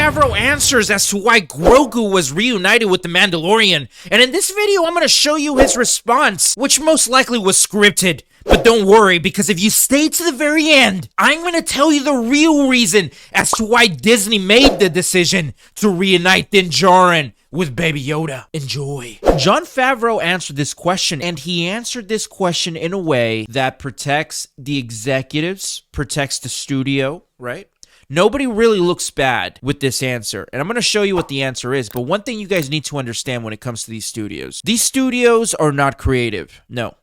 Favreau answers as to why Grogu was reunited with the Mandalorian, and in this video I'm going to show you his response, which most likely was scripted. But don't worry, because if you stay to the very end, I'm going to tell you the real reason as to why Disney made the decision to reunite Din Djarin with Baby Yoda. Enjoy. Jon Favreau answered this question, and he answered this question in a way that protects the executives, protects the studio, right? Nobody really looks bad with this answer, and I'm going to show you what the answer is, but one thing you guys need to understand when it comes to these studios are not creative. No.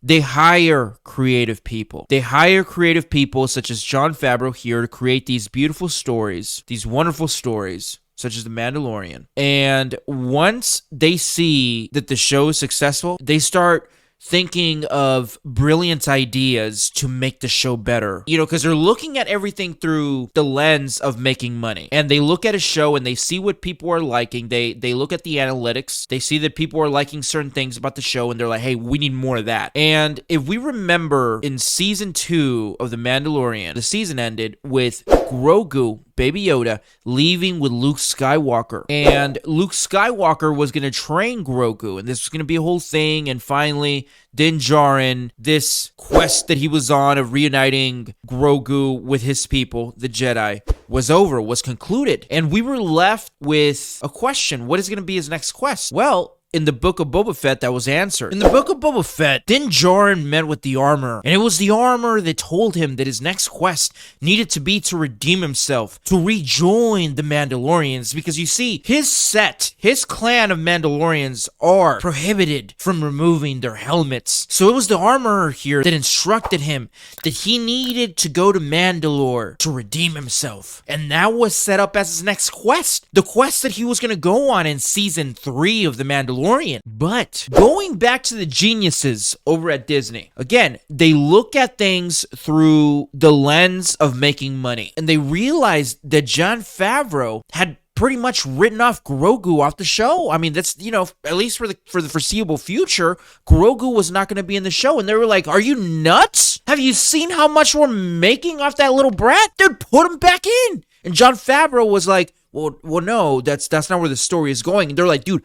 They hire creative people. They hire creative people such as Jon Favreau here to create these beautiful stories, these wonderful stories, such as The Mandalorian. And once they see that the show is successful, they start thinking of brilliant ideas to make the show better. You know, because they're looking at everything through the lens of making money. And they look at a show and they see what people are liking. They look at the analytics. They see that people are liking certain things about the show and they're like, hey, we need more of that. And if we remember in season 2 of The Mandalorian, the season ended with Grogu, Baby Yoda, leaving with Luke Skywalker. And Luke Skywalker was going to train Grogu, and this was going to be a whole thing, and finally, Din Djarin, this quest that he was on of reuniting Grogu with his people, the Jedi, was over, was concluded. And we were left with a question. What is going to be his next quest? Well, in the Book of Boba Fett, that was answered. In the Book of Boba Fett, Din Djarin met with the armor, and it was the armor that told him that his next quest needed to be to redeem himself, to rejoin the Mandalorians, because you see, his clan of Mandalorians are prohibited from removing their helmets. So it was the armorer here that instructed him that he needed to go to Mandalore to redeem himself. And that was set up as his next quest, the quest that he was going to go on in season 3 of The Mandalorian. But going back to the geniuses over at Disney, again, they look at things through the lens of making money. And they realized that Jon Favreau had pretty much written off Grogu off the show. I mean, that's, you know, at least for the foreseeable future, Grogu was not going to be in the show. And they were like, are you nuts? Have you seen how much we're making off that little brat? Dude, put him back in. And Jon Favreau was like, well, no, that's not where the story is going. And they're like, dude,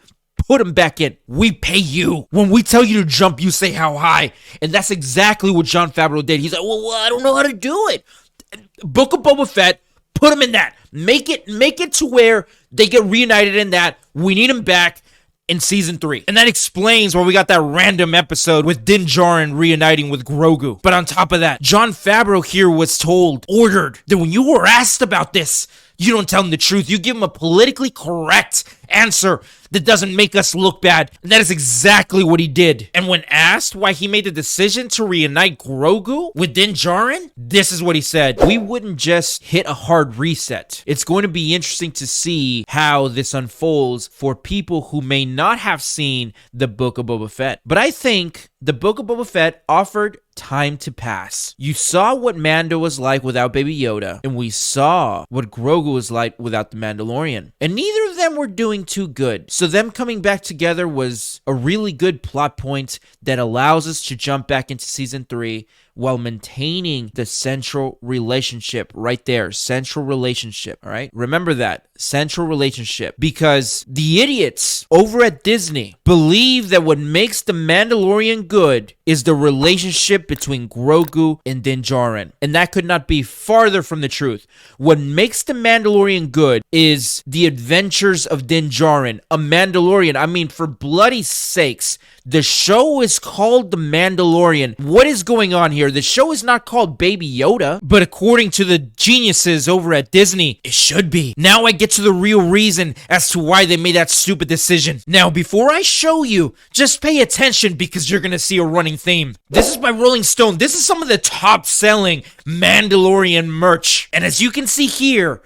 put him back in. We pay you. When we tell you to jump, you say how high. And that's exactly what Jon Favreau did. He's like, well, I don't know how to do it. Book of Boba Fett, put him in that. Make it to where they get reunited in that. We need him back in season 3. And that explains why we got that random episode with Din Djarin reuniting with Grogu. But on top of that, Jon Favreau here was ordered that when you were asked about this, you don't tell him the truth. You give him a politically correct answer that doesn't make us look bad. And that is exactly what he did. And when asked why he made the decision to reunite Grogu with Din Djarin, this is what he said. We wouldn't just hit a hard reset. It's going to be interesting to see how this unfolds for people who may not have seen the Book of Boba Fett. But I think the Book of Boba Fett offered time to pass. You saw what Mando was like without Baby Yoda, and we saw what Grogu was like without the Mandalorian. And neither of them were doing too good. So them coming back together was a really good plot point that allows us to jump back into season 3 while maintaining the central relationship right there. Central relationship, all right? Remember that. Central relationship. Because the idiots over at Disney believe that what makes The Mandalorian good is the relationship between Grogu and Din Djarin. And that could not be farther from the truth. What makes The Mandalorian good is the adventures of Din Djarin. A Mandalorian. I mean, for bloody sakes, the show is called The Mandalorian. What is going on here? The show is not called Baby Yoda, but according to the geniuses over at Disney, it should be. Now I get to the real reason as to why they made that stupid decision. Now, before I show you, just pay attention because you're gonna see a running theme. This is by Rolling Stone. This is some of the top-selling Mandalorian merch. And as you can see here,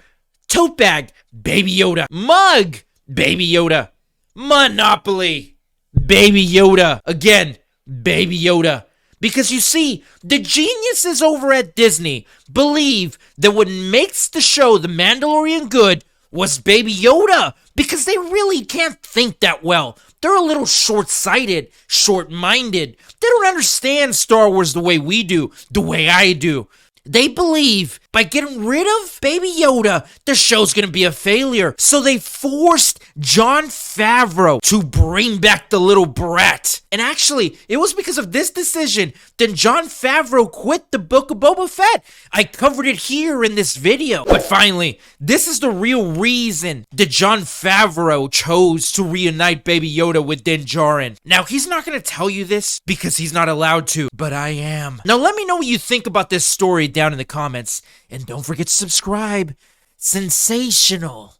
tote bag, Baby Yoda. Mug, Baby Yoda. Monopoly, Baby Yoda. Again, Baby Yoda. Because you see, the geniuses over at Disney believe that what makes the show The Mandalorian good was Baby Yoda. Because they really can't think that well. They're a little short-sighted, short-minded. They don't understand Star Wars the way we do, the way I do. They believe by getting rid of Baby Yoda, the show's gonna be a failure. So they forced Jon Favreau to bring back the little brat. And actually, it was because of this decision that Jon Favreau quit the Book of Boba Fett. I covered it here in this video. But finally, this is the real reason that Jon Favreau chose to reunite Baby Yoda with Din Djarin. Now, he's not gonna tell you this because he's not allowed to, but I am. Now, let me know what you think about this story down in the comments. And don't forget to subscribe. Sensational.